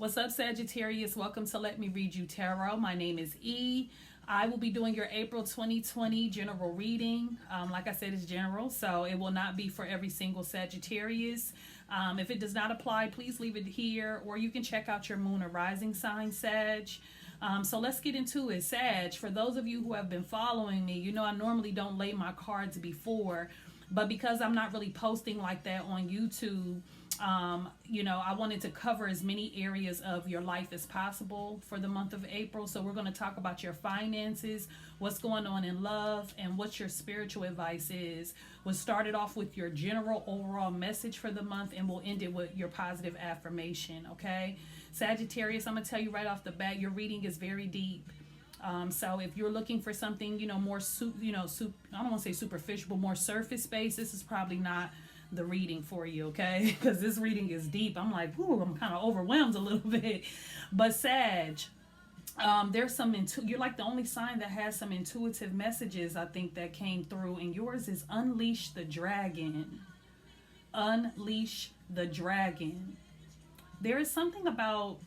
What's up, Sagittarius? Welcome to Let Me Read You Tarot. My name is E. I will be doing your April 2020 general reading. Like I said, it's general, so it will not be for every single Sagittarius. If it does not apply, please leave it here, or you can check out your moon or rising sign, Sag. So let's get into it. Sag, for those of you who have been following me, you know I normally don't lay my cards before, but because I'm not really posting like that on YouTube, I wanted to cover as many areas of your life as possible for the month of April. So we're going to talk about your finances, what's going on in love, and what your spiritual advice is. We'll start it off with your general overall message for the month, and we'll end it with your positive affirmation, okay? Sagittarius, I'm going to tell you right off the bat, your reading is very deep. So if you're looking for something, more, I don't want to say superficial, but more surface based, this is probably not the reading for you, okay? Because this reading is deep. I'm like, ooh, I'm kind of overwhelmed a little bit. But Sag, there's some you're like the only sign that has some intuitive messages, I think, that came through, and yours is unleash the dragon. Unleash the dragon. There is something about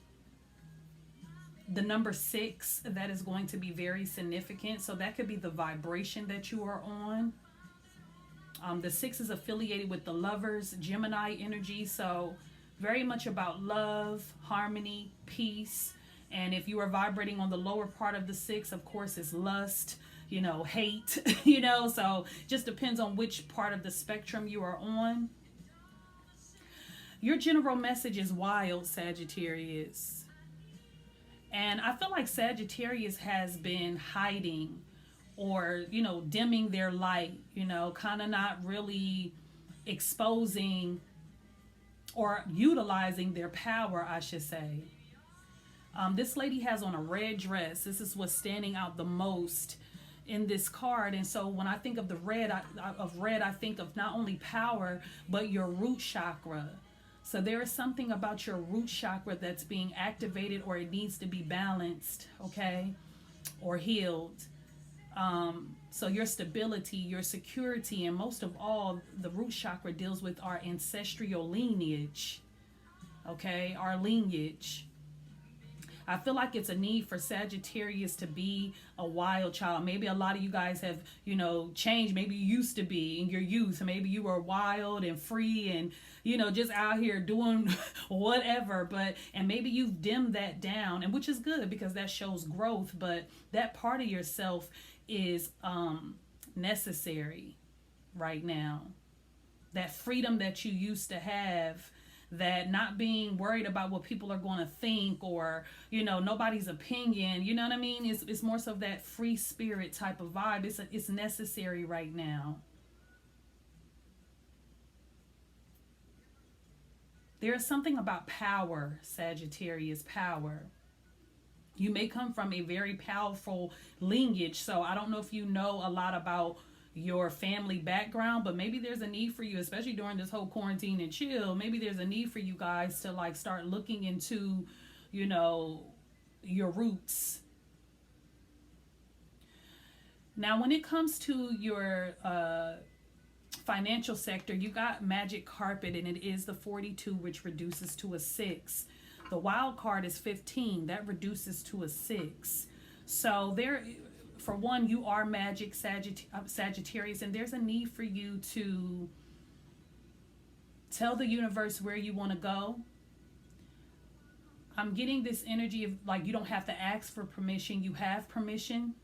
the number 6 that is going to be very significant. So that could be the vibration that you are on. The 6 is affiliated with the Lovers, Gemini energy. So very much about love, harmony, peace. And if you are vibrating on the lower part of the 6, of course, it's lust, hate, so just depends on which part of the spectrum you are on. Your general message is wild, Sagittarius. And I feel like Sagittarius has been hiding or, dimming their light, kind of not really exposing or utilizing their power, I should say. This lady has on a red dress. This is what's standing out the most in this card. And so when I think of the red, I think of not only power, but your root chakra. So there is something about your root chakra that's being activated, or it needs to be balanced, okay, or healed. So your stability, your security, and most of all, the root chakra deals with our ancestral lineage, okay, our lineage. I feel like it's a need for Sagittarius to be a wild child. Maybe a lot of you guys have, changed. Maybe you used to be in your youth. Maybe you were wild and free and, just out here doing whatever. And maybe you've dimmed that down, and which is good because that shows growth. But that part of yourself is necessary right now. That freedom that you used to have, that not being worried about what people are going to think or, nobody's opinion, you know what I mean? It's more so that free spirit type of vibe. It's necessary right now. There's something about power, Sagittarius, power. You may come from a very powerful lineage, so I don't know if you know a lot about your family background, but maybe there's a need for you, especially during this whole quarantine and chill, maybe there's a need for you guys to start looking into, your roots. Now, when it comes to your financial sector, you got magic carpet, and it is the 42, which reduces to a 6. The wild card is 15, that reduces to a 6. So for one, you are magic, Sagittarius, and there's a need for you to tell the universe where you want to go. I'm getting this energy of you don't have to ask for permission. You have permission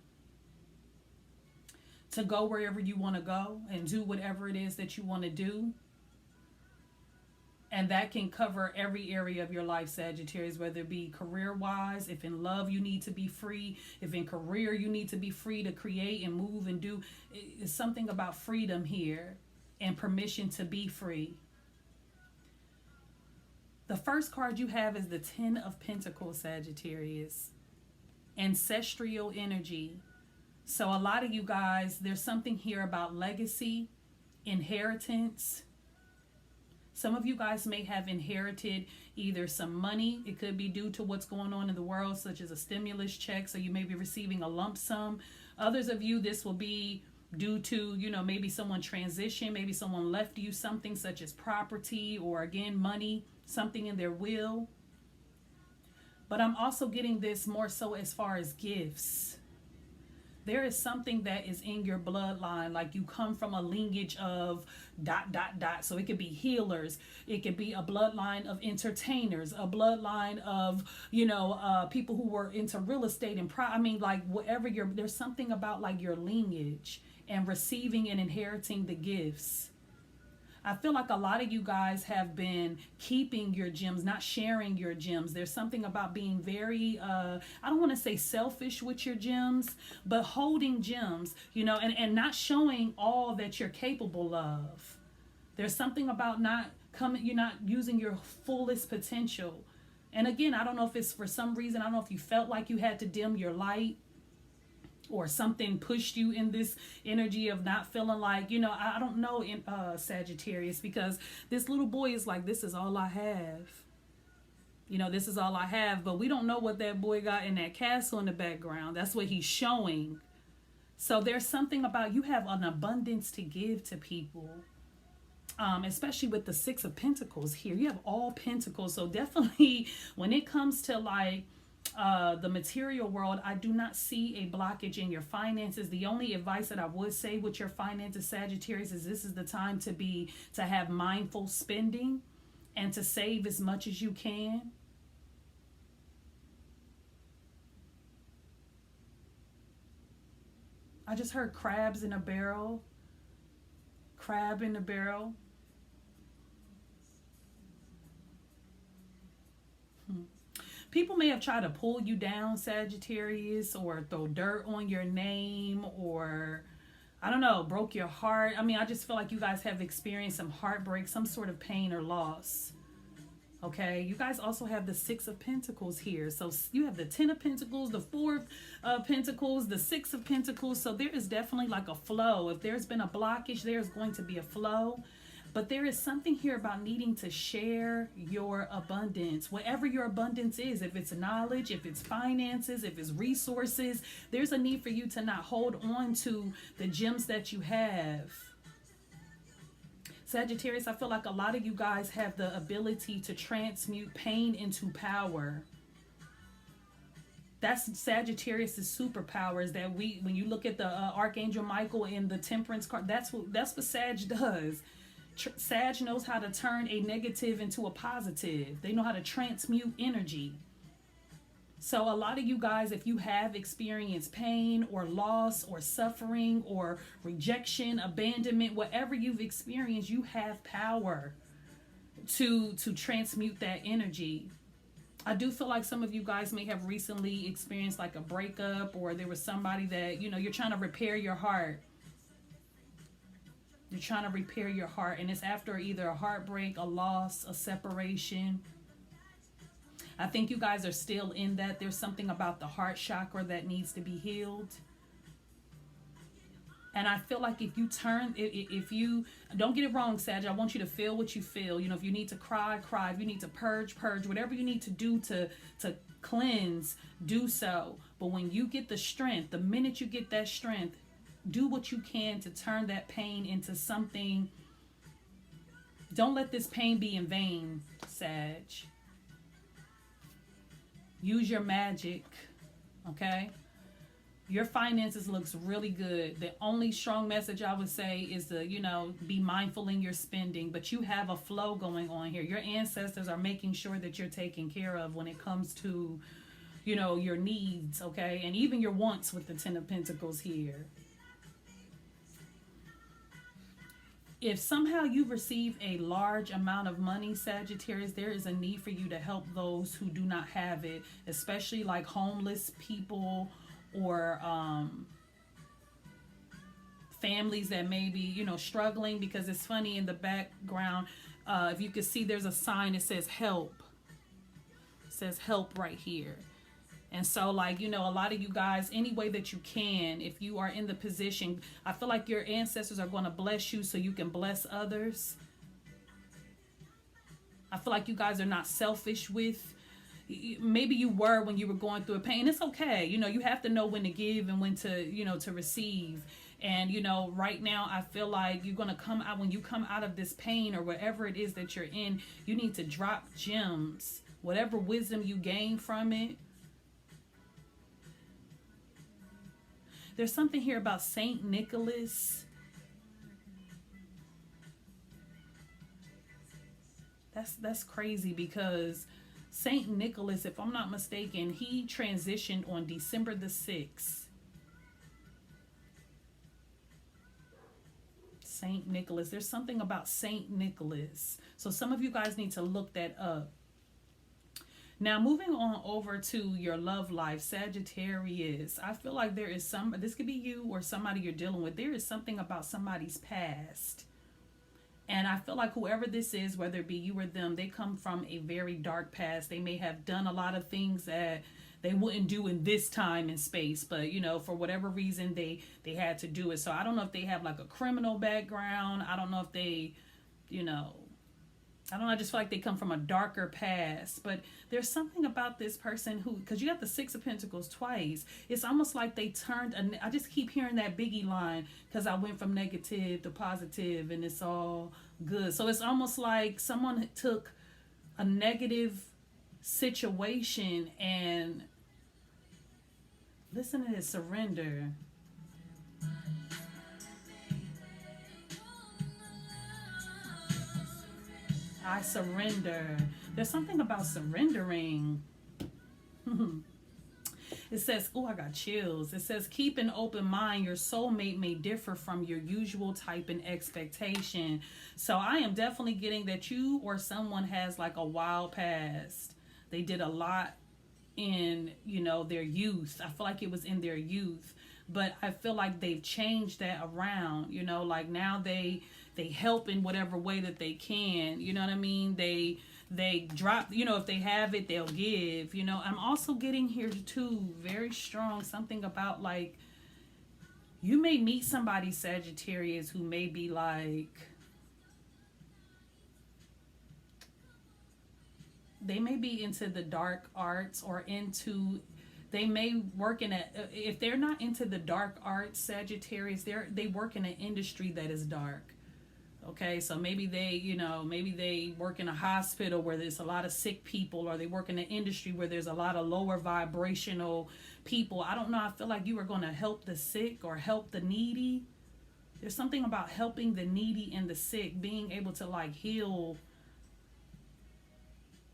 to go wherever you want to go and do whatever it is that you want to do. And that can cover every area of your life, Sagittarius, whether it be career-wise, if in love you need to be free, if in career you need to be free to create and move and do. It's something about freedom here and permission to be free. The first card you have is the 10 of Pentacles, Sagittarius. Ancestral energy. So a lot of you guys, there's something here about legacy, inheritance. Some of you guys may have inherited either some money. It could be due to what's going on in the world, such as a stimulus check. So you may be receiving a lump sum. Others of you, this will be due to, maybe someone transitioned. Maybe someone left you something such as property or, again, money, something in their will. But I'm also getting this more so as far as gifts. There is something that is in your bloodline, like you come from a lineage of dot dot dot. So it could be healers, it could be a bloodline of entertainers, a bloodline of people who were into real estate and I mean, like whatever there's something about like your lineage and receiving and inheriting the gifts. I feel like a lot of you guys have been keeping your gems, not sharing your gems. There's something about being very, I don't want to say selfish with your gems, but holding gems, and not showing all that you're capable of. There's something about you're not using your fullest potential. And again, I don't know if it's for some reason, I don't know if you felt like you had to dim your light, or something pushed you in this energy of not feeling like, I don't know, in Sagittarius, because this little boy is like, this is all I have. This is all I have, but we don't know what that boy got in that castle in the background. That's what he's showing. So there's something about you have an abundance to give to people. Especially with the Six of Pentacles here. You have all pentacles. So definitely when it comes to like, the material world, I do not see a blockage in your finances. The only advice that I would say with your finances, Sagittarius, is this is the time to have mindful spending and to save as much as you can. I just heard crabs in a barrel. Crab in a barrel. People may have tried to pull you down, Sagittarius, or throw dirt on your name, or, I don't know, broke your heart. I mean, I just feel like you guys have experienced some heartbreak, some sort of pain or loss. Okay, you guys also have the Six of Pentacles here. So you have the Ten of Pentacles, the Four of Pentacles, the Six of Pentacles. So there is definitely like a flow. If there's been a blockage, there's going to be a flow. But there is something here about needing to share your abundance, whatever your abundance is. If it's knowledge, if it's finances, if it's resources, there's a need for you to not hold on to the gems that you have. Sagittarius, I feel like a lot of you guys have the ability to transmute pain into power. That's Sagittarius' superpowers that when you look at the Archangel Michael in the Temperance card, that's what Sag does. Sag knows how to turn a negative into a positive. They know how to transmute energy. So a lot of you guys, if you have experienced pain or loss or suffering or rejection, abandonment, whatever you've experienced, you have power to transmute that energy. I do feel like some of you guys may have recently experienced like a breakup, or there was somebody that, you're trying to repair your heart. You're trying to repair your heart, and it's after either a heartbreak, a loss, a separation. I think you guys are still in that. There's something about the heart chakra that needs to be healed. And I feel like if you don't get it wrong, Sag, I want you to feel what you feel. If you need to cry, cry. If you need to purge, whatever you need to do to cleanse, do so. But when you get the strength, the minute you get that strength, do what you can to turn that pain into something. Don't let this pain be in vain, Sag. Use your magic, okay? Your finances looks really good. The only strong message I would say is to, be mindful in your spending. But you have a flow going on here. Your ancestors are making sure that you're taken care of when it comes to, your needs, okay? And even your wants with the Ten of Pentacles here. If somehow you receive a large amount of money, Sagittarius, there is a need for you to help those who do not have it, especially like homeless people or families that may be, struggling. Because it's funny, in the background, if you can see, there's a sign that says help. It says help right here. And so, like, a lot of you guys, any way that you can, if you are in the position, I feel like your ancestors are going to bless you so you can bless others. I feel like you guys are not selfish with, maybe you were when you were going through a pain. It's okay. You have to know when to give and when to, to receive. And, right now, I feel like you're going to come out, when you come out of this pain or whatever it is that you're in, you need to drop gems whatever wisdom you gain from it. There's something here about Saint Nicholas. That's crazy because Saint Nicholas, if I'm not mistaken, he transitioned on December the 6th. Saint Nicholas. There's something about Saint Nicholas. So some of you guys need to look that up. Now, moving on over to your love life, Sagittarius. I feel like there is this could be you or somebody you're dealing with. There is something about somebody's past. And I feel like whoever this is, whether it be you or them, they come from a very dark past. They may have done a lot of things that they wouldn't do in this time and space, but you know, for whatever reason they had to do it. So I don't know if they have like a criminal background. I don't know if they, you know, I don't know, I just feel like they come from a darker past. But there's something about this person who, because you got the Six of Pentacles twice, it's almost like they turned, I just keep hearing that Biggie line, because I went from negative to positive and it's all good. So it's almost like someone took a negative situation and, listen to this, surrender. I surrender. There's something about surrendering. It says, oh, I got chills. It says, keep an open mind. Your soulmate may differ from your usual type and expectation. So I am definitely getting that you or someone has like a wild past. They did a lot in, you know, their youth. I feel like it was in their youth. But I feel like they've changed that around, you know, like now they help in whatever way that they can, you know what I mean? They drop, you know, if they have it, they'll give, you know. I'm also getting here too, very strong, something about like, you may meet somebody, Sagittarius, who may be like, they may be into the dark arts or into, they may work in a, if they're not into the dark arts, Sagittarius, they work in an industry that is dark. Okay, so maybe they, you know, maybe they work in a hospital where there's a lot of sick people, or they work in an industry where there's a lot of lower vibrational people. I don't know. I feel like you are going to help the sick or help the needy. There's something about helping the needy and the sick, being able to like heal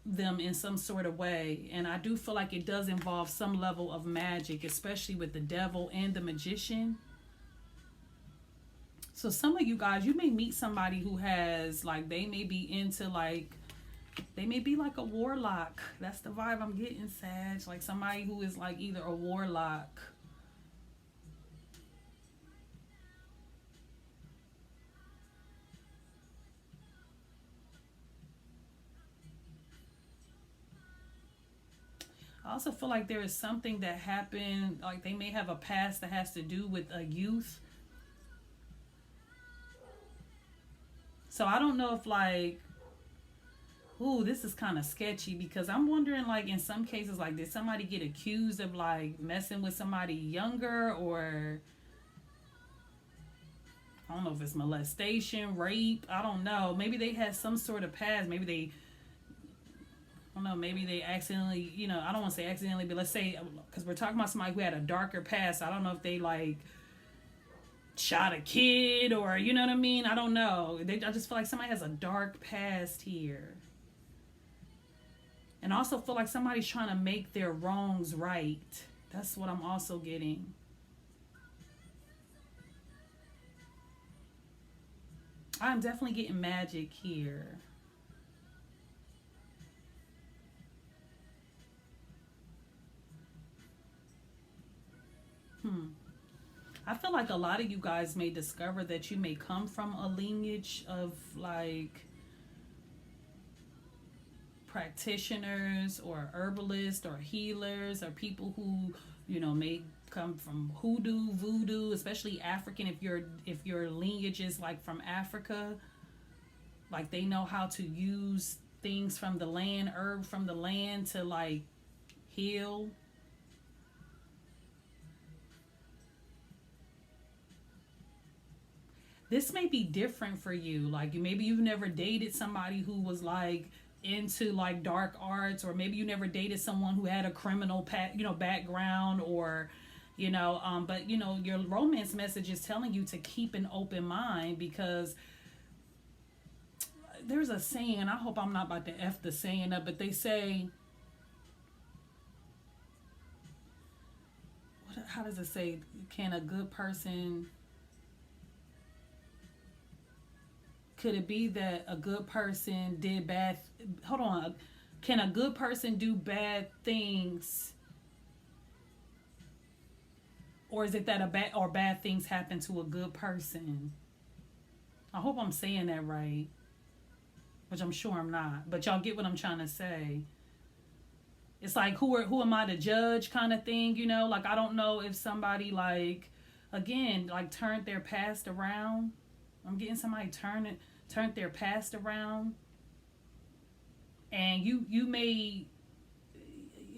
them in some sort of way. And I do feel like it does involve some level of magic, especially with the devil and the magician. So some of you guys, you may meet somebody who has like, they may be into like, they may be like a warlock. That's the vibe I'm getting, Sag. Like somebody who is like either a warlock. I also feel like there is something that happened, like they may have a past that has to do with a youth. So I don't know if like, ooh, this is kind of sketchy, because I'm wondering like in some cases, like did somebody get accused of like messing with somebody younger, or I don't know if it's molestation, rape, I don't know. Maybe they had some sort of past. Maybe they, I don't know, maybe they accidentally, you know, I don't want to say accidentally, but let's say, because we're talking about somebody who had a darker past. I don't know if they like shot a kid, or you know what I mean? I don't know. I just feel like somebody has a dark past here. And also feel like somebody's trying to make their wrongs right. That's what I'm also getting. I'm definitely getting magic here. I feel like a lot of you guys may discover that you may come from a lineage of like practitioners or herbalists or healers, or people who, you know, may come from hoodoo, voodoo, especially African. If your lineage is like from Africa, like they know how to use things from the land, herb from the land to like heal. This may be different for you. Like maybe you've never dated somebody who was like into like dark arts, or maybe you never dated someone who had a criminal background, or but your romance message is telling you to keep an open mind, because there's a saying, and I hope I'm not about to F the saying up, but they say, how does it say, can a good person, could it be that a good person did bad, hold on, can a good person do bad things, or is it that bad things happen to a good person? I hope I'm saying that right, which I'm sure I'm not, but y'all get what I'm trying to say. It's like, who am I to judge kind of thing, like, I don't know if somebody, like, again, like, turned their past around. I'm getting somebody turned their past around, and you may,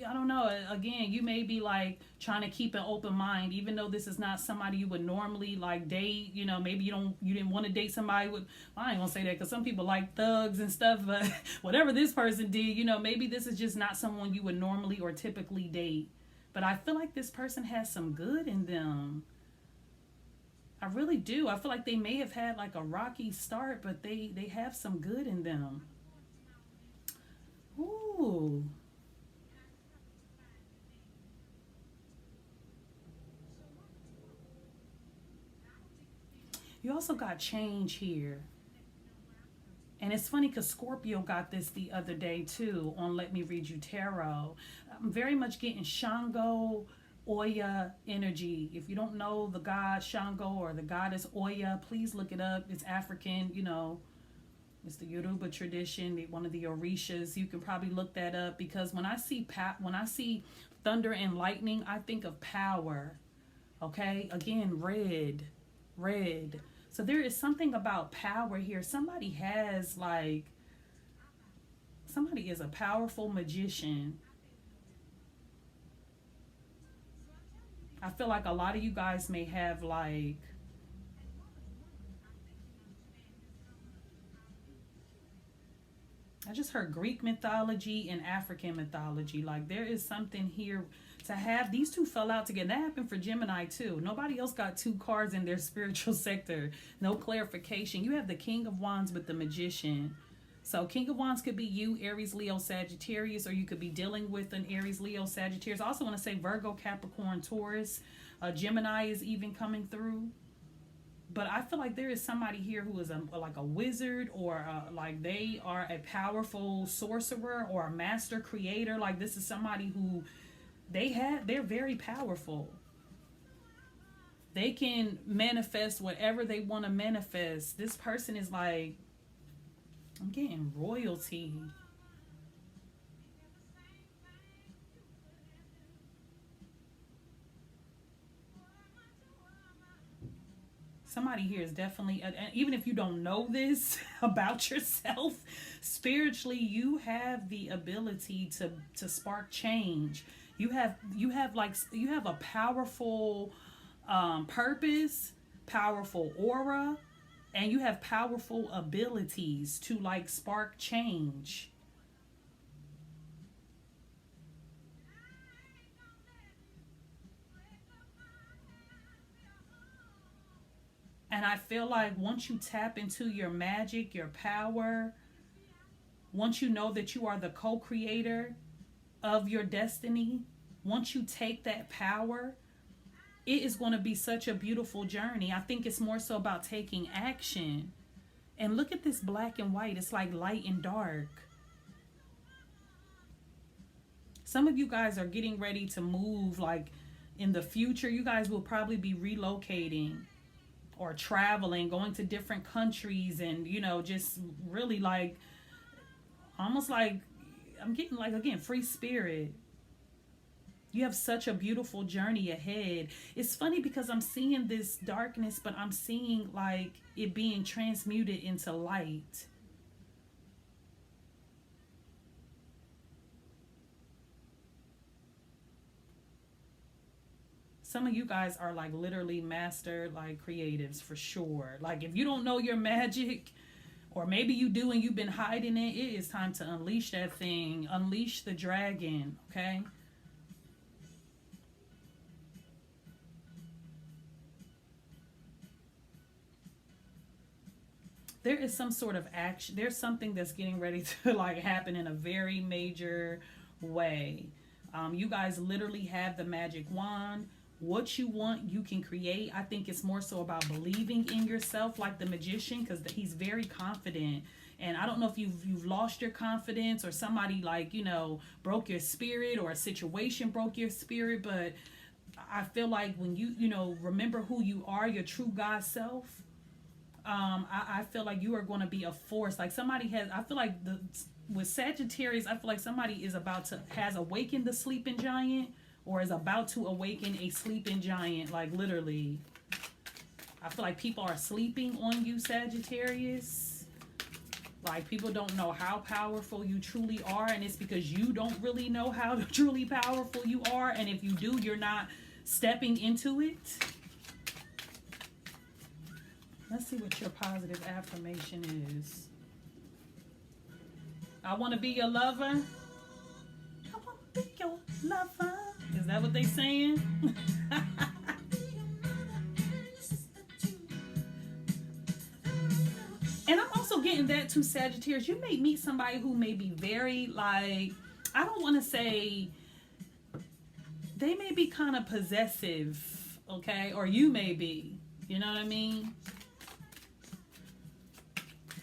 I don't know, again, you may be like trying to keep an open mind, even though this is not somebody you would normally like date. Maybe you didn't want to date somebody with, well, I ain't gonna say that, because some people like thugs and stuff, but whatever this person did, maybe this is just not someone you would normally or typically date. But I feel like this person has some good in them. I really do. I feel like they may have had like a rocky start, but they have some good in them. Ooh. You also got change here. And it's funny because Scorpio got this the other day too on Let Me Read You Tarot. I'm very much getting Shango, Oya energy. If you don't know the god Shango or the goddess Oya, please look it up. It's African, it's the Yoruba tradition, one of the Orishas. You can probably look that up, because when I see thunder and lightning, I think of power. Okay? Again, red. So there is something about power here. Somebody is a powerful magician. I feel like a lot of you guys may have like, I just heard Greek mythology and African mythology. Like, there is something here to have. These two fell out together. That happened for Gemini too. Nobody else got two cards in their spiritual sector. No clarification. You have the King of Wands with the Magician. So King of Wands could be you, Aries, Leo, Sagittarius, or you could be dealing with an Aries, Leo, Sagittarius. I also want to say Virgo, Capricorn, Taurus. Gemini is even coming through. But I feel like there is somebody here who is like a wizard, or like they are a powerful sorcerer or a master creator. Like, this is somebody who they're very powerful. They can manifest whatever they want to manifest. This person is like, I'm getting royalty. Somebody here is definitely, and even if you don't know this about yourself, spiritually, you have the ability to spark change. You have a powerful purpose, powerful aura, and you have powerful abilities to like spark change. And I feel like once you tap into your magic, your power, once you know that you are the co-creator of your destiny, once you take that power, it is going to be such a beautiful journey. I think it's more so about taking action. And look at this black and white. It's like light and dark. Some of you guys are getting ready to move, like in the future. You guys will probably be relocating or traveling, going to different countries, and just really like, almost like, I'm getting like, again, free spirit. You have such a beautiful journey ahead. It's funny because I'm seeing this darkness, but I'm seeing like it being transmuted into light. Some of you guys are like literally master like creatives for sure. Like, if you don't know your magic, Or maybe you do and you've been hiding it. It is time to unleash that thing. Unleash the dragon, okay? There is some sort of action. There's something that's getting ready to like happen in a very major way. You guys literally have the magic wand. What you want, you can create. I think it's more so about believing in yourself, like the magician, because he's very confident. And I don't know if you've lost your confidence, or somebody, like, you know, broke your spirit, or a situation broke your spirit. But I feel like when you know, remember who you are, your true God self. I feel like you are going to be a force. Like somebody has. I feel like with Sagittarius, I feel like somebody has awakened the sleeping giant, or is about to awaken a sleeping giant, like literally. I feel like people are sleeping on you, Sagittarius. Like people don't know how powerful you truly are, and it's because you don't really know how truly powerful you are, and if you do, you're not stepping into it. Let's see what your positive affirmation is. I want to be your lover. I want to be your lover. Is that what they saying? And I'm also getting that too, Sagittarius. You may meet somebody who may be very, like, I don't want to say, they may be kind of possessive, okay? Or you may be. You know what I mean?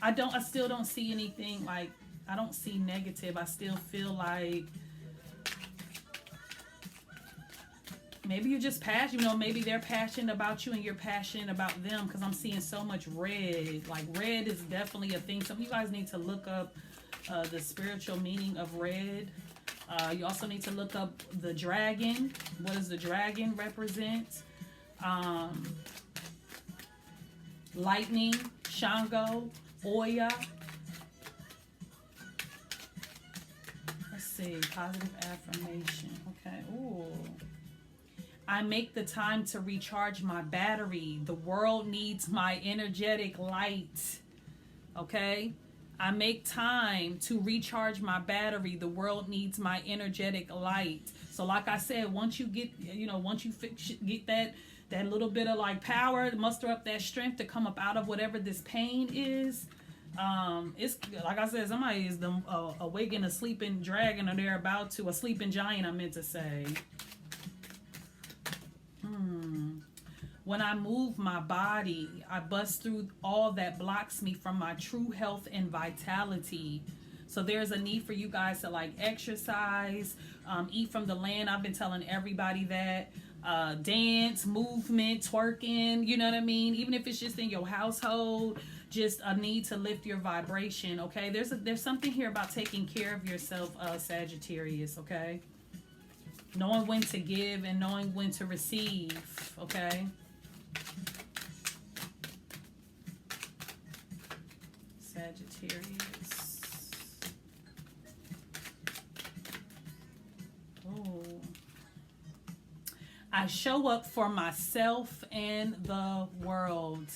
I still don't see anything, like, I don't see negative. I still feel like maybe you're just passionate, you know, maybe they're passionate about you and you're passionate about them, because I'm seeing so much red. Like red is definitely a thing. Some of you guys need to look up the spiritual meaning of red. You also need to look up the dragon. What does the dragon represent? Lightning, Shango, Oya. Let's see, positive affirmation. Okay, ooh. I make the time to recharge my battery. The world needs my energetic light. Okay? I make time to recharge my battery. The world needs my energetic light. So like I said, once you get, you know, once you get that little bit of like power, muster up that strength to come up out of whatever this pain is, it's like I said, somebody is awakening a sleeping dragon, or they're about to, a sleeping giant, I meant to say. When I move my body, I bust through all that blocks me from my true health and vitality. So there's a need for you guys to like exercise, eat from the land. I've been telling everybody that. Dance, movement, twerking, you know what I mean? Even if it's just in your household, just a need to lift your vibration, okay? There's something here about taking care of yourself, Sagittarius, okay? Knowing when to give and knowing when to receive, okay? Sagittarius. Oh. I show up for myself and the world.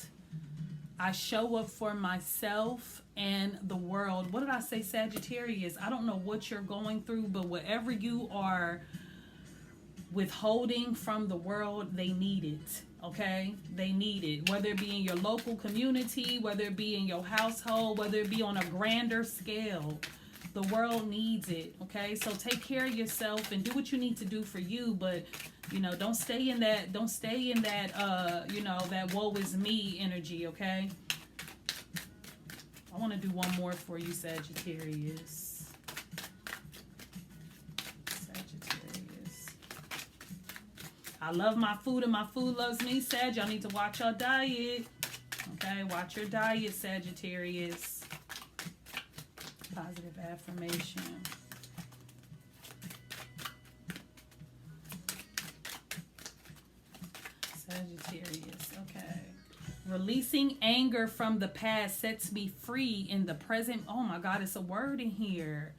I show up for myself and the world. What did I say, Sagittarius? I don't know what you're going through, but whatever you are withholding from the world, they need it. Okay? They need it. Whether it be in your local community, whether it be in your household, whether it be on a grander scale. The world needs it. Okay? So take care of yourself and do what you need to do for you, but you know, don't stay in that, you know, that woe is me energy, okay? I want to do one more for you, Sagittarius. Sagittarius. I love my food and my food loves me, Sag. Y'all need to watch your diet. Okay, watch your diet, Sagittarius. Positive affirmation. Sagittarius, okay. Releasing anger from the past sets me free in the present. Oh my God, it's a word in here.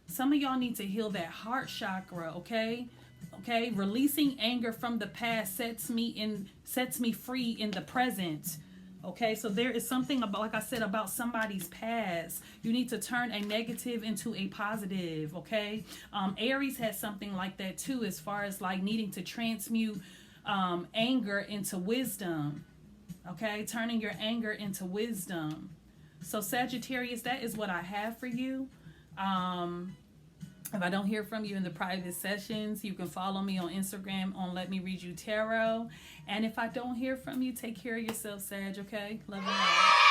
Some of y'all need to heal that heart chakra, okay? Okay, releasing anger from the past sets me free in the present. Okay, so there is something about, like I said, about somebody's past. You need to turn a negative into a positive. Okay, Aries has something like that too, as far as like needing to transmute anger into wisdom. Okay, turning your anger into wisdom. So Sagittarius, that is what I have for you. If I don't hear from you in the private sessions, you can follow me on Instagram on Let Me Read You Tarot. And if I don't hear from you, take care of yourself, Sag, okay? Love you all.